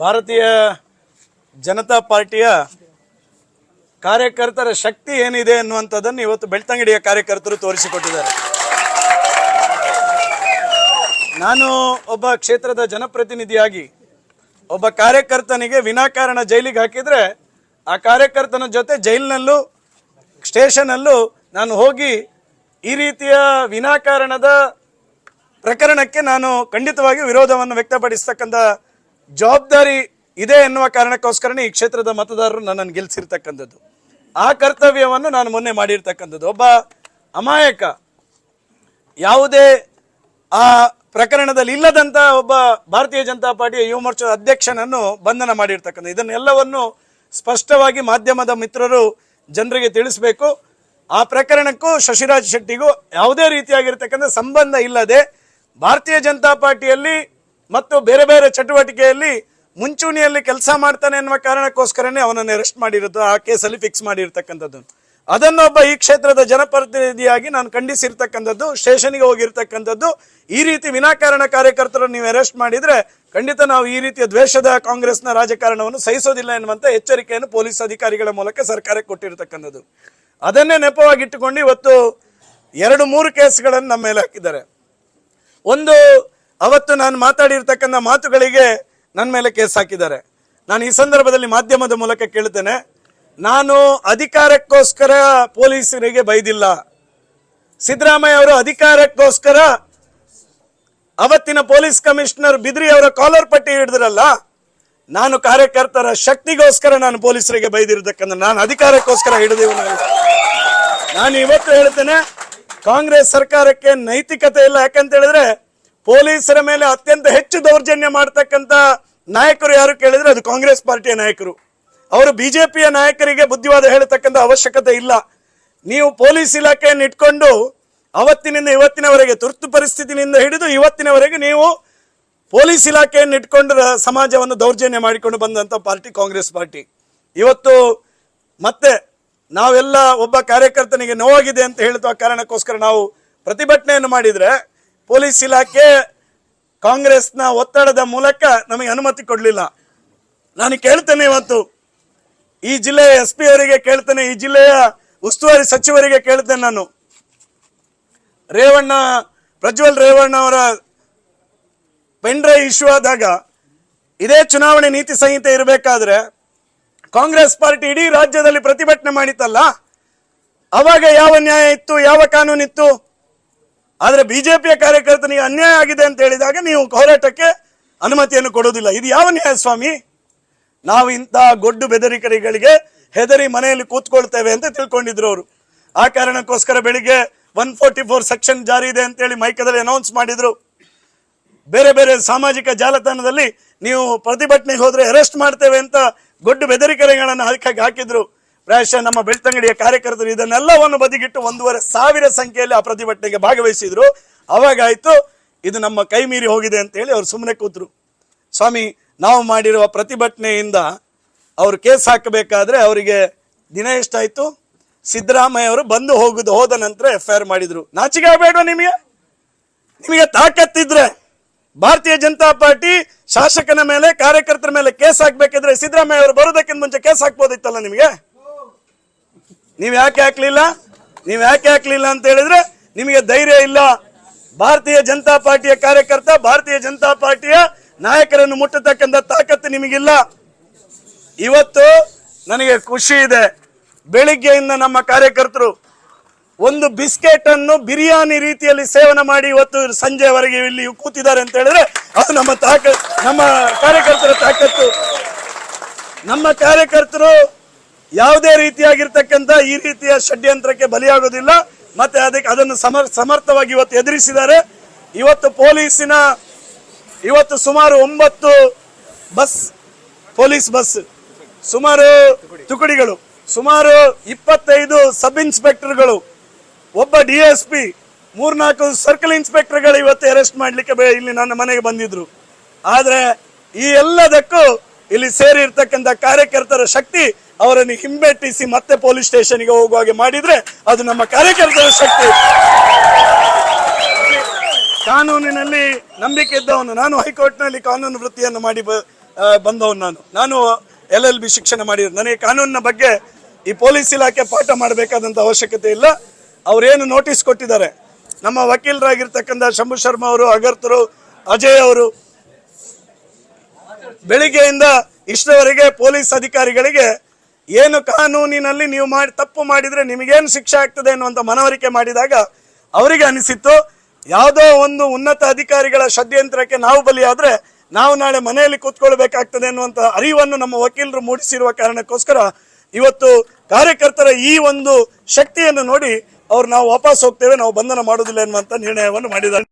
ಭಾರತೀಯ ಜನತಾ ಪಾರ್ಟಿಯ ಕಾರ್ಯಕರ್ತರ ಶಕ್ತಿ ಏನಿದೆ ಅನ್ನುವಂಥದ್ದನ್ನು ಇವತ್ತು ಬೆಳ್ತಂಗಡಿಯ ಕಾರ್ಯಕರ್ತರು ತೋರಿಸಿಕೊಟ್ಟಿದ್ದಾರೆ. ನಾನು ಒಬ್ಬ ಕ್ಷೇತ್ರದ ಜನಪ್ರತಿನಿಧಿಯಾಗಿ ಒಬ್ಬ ಕಾರ್ಯಕರ್ತನಿಗೆ ವಿನಾಕಾರಣ ಜೈಲಿಗೆ ಹಾಕಿದರೆ ಆ ಕಾರ್ಯಕರ್ತನ ಜೊತೆ ಜೈಲಿನಲ್ಲೂ ಸ್ಟೇಷನಲ್ಲೂ ನಾನು ಹೋಗಿ ಈ ರೀತಿಯ ವಿನಾಕಾರಣದ ಪ್ರಕರಣಕ್ಕೆ ನಾನು ಖಂಡಿತವಾಗಿ ವಿರೋಧವನ್ನು ವ್ಯಕ್ತಪಡಿಸ್ತಕ್ಕಂಥ ಜವಾಬ್ದಾರಿ ಇದೆ ಎನ್ನುವ ಕಾರಣಕ್ಕೋಸ್ಕರನೇ ಈ ಕ್ಷೇತ್ರದ ಮತದಾರರು ನನ್ನನ್ನು ಗೆಲ್ಲಿಸಿರ್ತಕ್ಕಂಥದ್ದು. ಆ ಕರ್ತವ್ಯವನ್ನು ನಾನು ಮೊನ್ನೆ ಮಾಡಿರ್ತಕ್ಕಂಥದ್ದು. ಒಬ್ಬ ಅಮಾಯಕ ಯಾವುದೇ ಆ ಪ್ರಕರಣದಲ್ಲಿ ಇಲ್ಲದಂತ ಒಬ್ಬ ಭಾರತೀಯ ಜನತಾ ಪಾರ್ಟಿಯ ಯುವ ಮೋರ್ಚಾ ಅಧ್ಯಕ್ಷನನ್ನು ಬಂಧನ ಮಾಡಿರ್ತಕ್ಕಂಥ ಇದನ್ನೆಲ್ಲವನ್ನು ಸ್ಪಷ್ಟವಾಗಿ ಮಾಧ್ಯಮದ ಮಿತ್ರರು ಜನರಿಗೆ ತಿಳಿಸಬೇಕು. ಆ ಪ್ರಕರಣಕ್ಕೂ ಶಶಿರಾಜ್ ಶೆಟ್ಟಿಗೂ ಯಾವುದೇ ರೀತಿಯಾಗಿರ್ತಕ್ಕಂಥ ಸಂಬಂಧ ಇಲ್ಲದೆ ಭಾರತೀಯ ಜನತಾ ಪಾರ್ಟಿಯಲ್ಲಿ ಮತ್ತು ಬೇರೆ ಬೇರೆ ಚಟುವಟಿಕೆಯಲ್ಲಿ ಮುಂಚೂಣಿಯಲ್ಲಿ ಕೆಲಸ ಮಾಡ್ತಾನೆ ಎನ್ನುವ ಕಾರಣಕ್ಕೋಸ್ಕರನೇ ಅವನನ್ನು ಅರೆಸ್ಟ್ ಮಾಡಿರೋದು, ಆ ಕೇಸಲ್ಲಿ ಫಿಕ್ಸ್ ಮಾಡಿರ್ತಕ್ಕಂಥದ್ದು. ಅದನ್ನೊಬ್ಬ ಈ ಕ್ಷೇತ್ರದ ಜನಪ್ರತಿನಿಧಿಯಾಗಿ ನಾನು ಖಂಡಿಸಿರ್ತಕ್ಕಂಥದ್ದು, ಸ್ಟೇಷನ್ಗೆ ಹೋಗಿರ್ತಕ್ಕಂಥದ್ದು. ಈ ರೀತಿ ವಿನಾಕಾರಣ ಕಾರ್ಯಕರ್ತರನ್ನು ನೀವು ಅರೆಸ್ಟ್ ಮಾಡಿದ್ರೆ ಖಂಡಿತ ನಾವು ಈ ರೀತಿಯ ದ್ವೇಷದ ಕಾಂಗ್ರೆಸ್ನ ರಾಜಕಾರಣವನ್ನು ಸಹಿಸೋದಿಲ್ಲ ಎನ್ನುವಂಥ ಎಚ್ಚರಿಕೆಯನ್ನು ಪೊಲೀಸ್ ಅಧಿಕಾರಿಗಳ ಮೂಲಕ ಸರ್ಕಾರಕ್ಕೆ ಕೊಟ್ಟಿರ್ತಕ್ಕಂಥದ್ದು. ಅದನ್ನೇ ನೆಪವಾಗಿಟ್ಟುಕೊಂಡು ಇವತ್ತು 2-3 ಕೇಸ್ಗಳನ್ನು ನಮ್ಮ ಮೇಲೆ ಹಾಕಿದ್ದಾರೆ. ಒಂದು, ಅವತ್ತು ನಾನು ಮಾತಾಡಿರ್ತಕ್ಕಂಥ ಮಾತುಗಳಿಗೆ ನನ್ನ ಮೇಲೆ ಕೇಸ್ ಹಾಕಿದ್ದಾರೆ. ನಾನು ಈ ಸಂದರ್ಭದಲ್ಲಿ ಮಾಧ್ಯಮದ ಮೂಲಕ ಕೇಳ್ತೇನೆ, ನಾನು ಅಧಿಕಾರಕ್ಕೋಸ್ಕರ ಪೊಲೀಸರಿಗೆ ಬೈದಿಲ್ಲ. ಸಿದ್ದರಾಮಯ್ಯ ಅವರು ಅಧಿಕಾರಕ್ಕೋಸ್ಕರ ಅವತ್ತಿನ ಪೊಲೀಸ್ ಕಮಿಷನರ್ ಬಿದ್ರಿ ಅವರ ಕಾಲರ್ ಪಟ್ಟಿ ಹಿಡಿದ್ರಲ್ಲ, ನಾನು ಕಾರ್ಯಕರ್ತರ ಶಕ್ತಿಗೋಸ್ಕರ ನಾನು ಪೊಲೀಸರಿಗೆ ಬೈದಿರ್ತಕ್ಕಂಥ, ನಾನು ಅಧಿಕಾರಕ್ಕೋಸ್ಕರ ಹಿಡಿದಿವನು. ನಾನು ಇವತ್ತು ಹೇಳ್ತೇನೆ, ಕಾಂಗ್ರೆಸ್ ಸರ್ಕಾರಕ್ಕೆ ನೈತಿಕತೆ ಇಲ್ಲ. ಯಾಕಂತ ಹೇಳಿದ್ರೆ ಪೊಲೀಸರ ಮೇಲೆ ಅತ್ಯಂತ ಹೆಚ್ಚು ದೌರ್ಜನ್ಯ ಮಾಡ್ತಕ್ಕಂಥ ನಾಯಕರು ಯಾರು ಕೇಳಿದ್ರೆ ಅದು ಕಾಂಗ್ರೆಸ್ ಪಾರ್ಟಿಯ ನಾಯಕರು. ಅವರು ಬಿಜೆಪಿಯ ನಾಯಕರಿಗೆ ಬುದ್ಧಿವಾದ ಹೇಳತಕ್ಕಂಥ ಅವಶ್ಯಕತೆ ಇಲ್ಲ. ನೀವು ಪೊಲೀಸ್ ಇಲಾಖೆಯನ್ನು ಇಟ್ಕೊಂಡು ಅವತ್ತಿನಿಂದ ಇವತ್ತಿನವರೆಗೆ, ತುರ್ತು ಪರಿಸ್ಥಿತಿನಿಂದ ಹಿಡಿದು ಇವತ್ತಿನವರೆಗೆ ನೀವು ಪೊಲೀಸ್ ಇಲಾಖೆಯನ್ನು ಇಟ್ಕೊಂಡು ಸಮಾಜವನ್ನು ದೌರ್ಜನ್ಯ ಮಾಡಿಕೊಂಡು ಬಂದಂಥ ಪಾರ್ಟಿ ಕಾಂಗ್ರೆಸ್ ಪಾರ್ಟಿ. ಇವತ್ತು ಮತ್ತೆ ನಾವೆಲ್ಲ ಒಬ್ಬ ಕಾರ್ಯಕರ್ತನಿಗೆ ನೋವಾಗಿದೆ ಅಂತ ಹೇಳುವ ಕಾರಣಕ್ಕೋಸ್ಕರ ನಾವು ಪ್ರತಿಭಟನೆಯನ್ನು ಮಾಡಿದ್ರೆ ಪೊಲೀಸ್ ಇಲಾಖೆ ಕಾಂಗ್ರೆಸ್ನ ಒತ್ತಡದ ಮೂಲಕ ನಮಗೆ ಅನುಮತಿ ಕೊಡಲಿಲ್ಲ. ನಾನು ಕೇಳ್ತೇನೆ, ಇವತ್ತು ಈ ಜಿಲ್ಲೆಯ SP ಅವರಿಗೆ ಕೇಳ್ತೇನೆ, ಈ ಜಿಲ್ಲೆಯ ಉಸ್ತುವಾರಿ ಸಚಿವರಿಗೆ ಕೇಳ್ತೇನೆ. ನಾನು ಪ್ರಜ್ವಲ್ ರೇವಣ್ಣ ಅವರ ಪೆನ್ಡ್ರೈವ್ ಇಶ್ಯೂ ಆದಾಗ ಇದೇ ಚುನಾವಣೆ ನೀತಿ ಸಂಹಿತೆ ಇರಬೇಕಾದ್ರೆ ಕಾಂಗ್ರೆಸ್ ಪಾರ್ಟಿ ಇಡೀ ರಾಜ್ಯದಲ್ಲಿ ಪ್ರತಿಭಟನೆ ಮಾಡಿತ್ತಲ್ಲ, ಅವಾಗ ಯಾವ ನ್ಯಾಯ ಇತ್ತು, ಯಾವ ಕಾನೂನಿತ್ತು? ಆದ್ರೆ ಬಿಜೆಪಿಯ ಕಾರ್ಯಕರ್ತನಿಗೆ ಅನ್ಯಾಯ ಆಗಿದೆ ಅಂತ ಹೇಳಿದಾಗ ನೀವು ಹೋರಾಟಕ್ಕೆ ಅನುಮತಿಯನ್ನು ಕೊಡೋದಿಲ್ಲ. ಇದು ಯಾವ ನ್ಯಾಯ ಸ್ವಾಮಿ? ನಾವು ಇಂತಹ ಗೊಡ್ಡು ಬೆದರಿಕೆಗಳಿಗೆ ಹೆದರಿ ಮನೆಯಲ್ಲಿ ಕೂತ್ಕೊಳ್ತೇವೆ ಅಂತ ತಿಳ್ಕೊಂಡಿದ್ರು ಅವರು. ಆ ಕಾರಣಕ್ಕೋಸ್ಕರ ಬೆಳಿಗ್ಗೆ 144 ಸೆಕ್ಷನ್ ಜಾರಿ ಇದೆ ಅಂತೇಳಿ ಮೈಕದಲ್ಲಿ ಅನೌನ್ಸ್ ಮಾಡಿದ್ರು. ಬೇರೆ ಬೇರೆ ಸಾಮಾಜಿಕ ಜಾಲತಾಣದಲ್ಲಿ ನೀವು ಪ್ರತಿಭಟನೆಗೆ ಹೋದ್ರೆ ಅರೆಸ್ಟ್ ಮಾಡ್ತೇವೆ ಅಂತ ಗೊಡ್ಡು ಬೆದರಿಕೆಗಳನ್ನು ಹಾಕಿದ್ರು. ಪ್ರಾಯಶಃ ನಮ್ಮ ಬೆಳ್ತಂಗಡಿಯ ಕಾರ್ಯಕರ್ತರು ಇದನ್ನೆಲ್ಲವನ್ನು ಬದಿಗಿಟ್ಟು 1,500 ಸಂಖ್ಯೆಯಲ್ಲಿ ಆ ಪ್ರತಿಭಟನೆಗೆ ಭಾಗವಹಿಸಿದ್ರು. ಅವಾಗಾಯ್ತು ಇದು ನಮ್ಮ ಕೈ ಮೀರಿ ಹೋಗಿದೆ ಅಂತ ಹೇಳಿ ಅವ್ರು ಸುಮ್ಮನೆ ಕೂತ್ರು. ಸ್ವಾಮಿ, ನಾವು ಮಾಡಿರುವ ಪ್ರತಿಭಟನೆಯಿಂದ ಅವರು ಕೇಸ್ ಹಾಕಬೇಕಾದ್ರೆ ಅವರಿಗೆ ದಿನ ಎಷ್ಟಾಯ್ತು? ಸಿದ್ದರಾಮಯ್ಯ ಅವರು ಬಂದು ಹೋದ ನಂತರ FIR ಮಾಡಿದ್ರು. ನಾಚಿಕೆ ಆಗಬೇಡ ನಿಮಗೆ ತಾಕತ್ತಿದ್ರೆ ಭಾರತೀಯ ಜನತಾ ಪಾರ್ಟಿ ಶಾಸಕನ ಮೇಲೆ, ಕಾರ್ಯಕರ್ತರ ಮೇಲೆ ಕೇಸ್ ಹಾಕ್ಬೇಕಿದ್ರೆ ಸಿದ್ದರಾಮಯ್ಯ ಅವರು ಬರೋದಕ್ಕಿಂತ ಮುಂಚೆ ಕೇಸ್ ಹಾಕ್ಬೋದಿತ್ತಲ್ಲ ನಿಮಗೆ. ನೀವ್ ಯಾಕೆ ಹಾಕ್ಲಿಲ್ಲ ಅಂತ ಹೇಳಿದ್ರೆ ನಿಮಗೆ ಧೈರ್ಯ ಇಲ್ಲ. ಭಾರತೀಯ ಜನತಾ ಪಾರ್ಟಿಯ ಕಾರ್ಯಕರ್ತ, ಭಾರತೀಯ ಜನತಾ ಪಾರ್ಟಿಯ ನಾಯಕರನ್ನು ಮುಟ್ಟತಕ್ಕಂಥ ತಾಕತ್ತು ನಿಮಗಿಲ್ಲ. ಇವತ್ತು ನನಗೆ ಖುಷಿ ಇದೆ, ಬೆಳಿಗ್ಗೆಯಿಂದ ನಮ್ಮ ಕಾರ್ಯಕರ್ತರು ಒಂದು ಬಿಸ್ಕೆಟ್ ಅನ್ನು ಬಿರಿಯಾನಿ ರೀತಿಯಲ್ಲಿ ಸೇವನೆ ಮಾಡಿ ಇವತ್ತು ಸಂಜೆವರೆಗೆ ಇಲ್ಲಿ ಕೂತಿದ್ದಾರೆ ಅಂತ ಹೇಳಿದ್ರೆ ಅದು ನಮ್ಮ ಕಾರ್ಯಕರ್ತರ ತಾಕತ್ತು. ನಮ್ಮ ಕಾರ್ಯಕರ್ತರು ಯಾವುದೇ ರೀತಿಯಾಗಿರ್ತಕ್ಕಂಥ ಈ ರೀತಿಯ ಷಡ್ಯಂತ್ರಕ್ಕೆ ಬಲಿಯಾಗೋದಿಲ್ಲ. ಮತ್ತೆ ಅದನ್ನು ಸಮರ್ಥವಾಗಿ ಇವತ್ತು ಎದುರಿಸಿದ್ದಾರೆ. ಇವತ್ತು ಸುಮಾರು 9 ಪೊಲೀಸ್ ಬಸ್, ಸುಮಾರು ತುಕಡಿಗಳು, ಸುಮಾರು 25 ಸಬ್ ಇನ್ಸ್ಪೆಕ್ಟರ್ಗಳು, ಒಬ್ಬ DSP, 3-4 ಸರ್ಕಲ್ ಇನ್ಸ್ಪೆಕ್ಟರ್ಗಳು ಇವತ್ತು ಅರೆಸ್ಟ್ ಮಾಡ್ಲಿಕ್ಕೆ ಇಲ್ಲಿ ನನ್ನ ಮನೆಗೆ ಬಂದಿದ್ರು. ಆದ್ರೆ ಈ ಎಲ್ಲದಕ್ಕೂ ಇಲ್ಲಿ ಸೇರಿರ್ತಕ್ಕಂಥ ಕಾರ್ಯಕರ್ತರ ಶಕ್ತಿ ಅವರನ್ನು ಹಿಂಬೆಟ್ಟಿಸಿ ಮತ್ತೆ ಪೊಲೀಸ್ ಸ್ಟೇಷನ್ಗೆ ಹೋಗುವ ಹಾಗೆ ಮಾಡಿದ್ರೆ ಅದು ನಮ್ಮ ಕಾರ್ಯಕರ್ತರ ಶಕ್ತಿ. ಕಾನೂನಿನಲ್ಲಿ ನಂಬಿಕೆ ಇದ್ದವನು. ನಾನು ಹೈಕೋರ್ಟ್ನಲ್ಲಿ ಕಾನೂನು ವೃತ್ತಿಯನ್ನು ಮಾಡಿ ಬಂದವನು. ನಾನು LLB ಶಿಕ್ಷಣ ಮಾಡಿದ್ರು. ನನಗೆ ಕಾನೂನಿನ ಬಗ್ಗೆ ಈ ಪೊಲೀಸ್ ಇಲಾಖೆ ಪಾಠ ಮಾಡಬೇಕಾದಂಥ ಅವಶ್ಯಕತೆ ಇಲ್ಲ. ಅವರೇನು ನೋಟಿಸ್ ಕೊಟ್ಟಿದ್ದಾರೆ, ನಮ್ಮ ವಕೀಲರಾಗಿರ್ತಕ್ಕಂಥ ಶಂಭು ಶರ್ಮಾ ಅವರು, ಅಗರ್ತರು, ಅಜಯ್ ಅವರು ಬೆಳಿಗ್ಗೆಯಿಂದ ಇಷ್ಟವರೆಗೆ ಪೊಲೀಸ್ ಅಧಿಕಾರಿಗಳಿಗೆ ಏನು ಕಾನೂನಿನಲ್ಲಿ ನೀವು ತಪ್ಪು ಮಾಡಿದ್ರೆ ನಿಮಗೇನು ಶಿಕ್ಷೆ ಆಗ್ತದೆ ಅನ್ನುವಂಥ ಮನವರಿಕೆ ಮಾಡಿದಾಗ ಅವರಿಗೆ ಅನಿಸಿತ್ತು ಯಾವುದೋ ಒಂದು ಉನ್ನತ ಅಧಿಕಾರಿಗಳ ಷಡ್ಯಂತ್ರಕ್ಕೆ ನಾವು ಬಲಿಯಾದ್ರೆ ನಾವು ನಾಳೆ ಮನೆಯಲ್ಲಿ ಕೂತ್ಕೊಳ್ಬೇಕಾಗ್ತದೆ ಅನ್ನುವಂಥ ಅರಿವನ್ನು ನಮ್ಮ ವಕೀಲರು ಮೂಡಿಸಿರುವ ಕಾರಣಕ್ಕೋಸ್ಕರ ಇವತ್ತು ಕಾರ್ಯಕರ್ತರ ಈ ಒಂದು ಶಕ್ತಿಯನ್ನು ನೋಡಿ ಅವ್ರು ನಾವು ವಾಪಸ್ ಹೋಗ್ತೇವೆ, ನಾವು ಬಂಧನ ಮಾಡುವುದಿಲ್ಲ ಎನ್ನುವಂಥ ನಿರ್ಣಯವನ್ನು ಮಾಡಿದ್ದಾರೆ.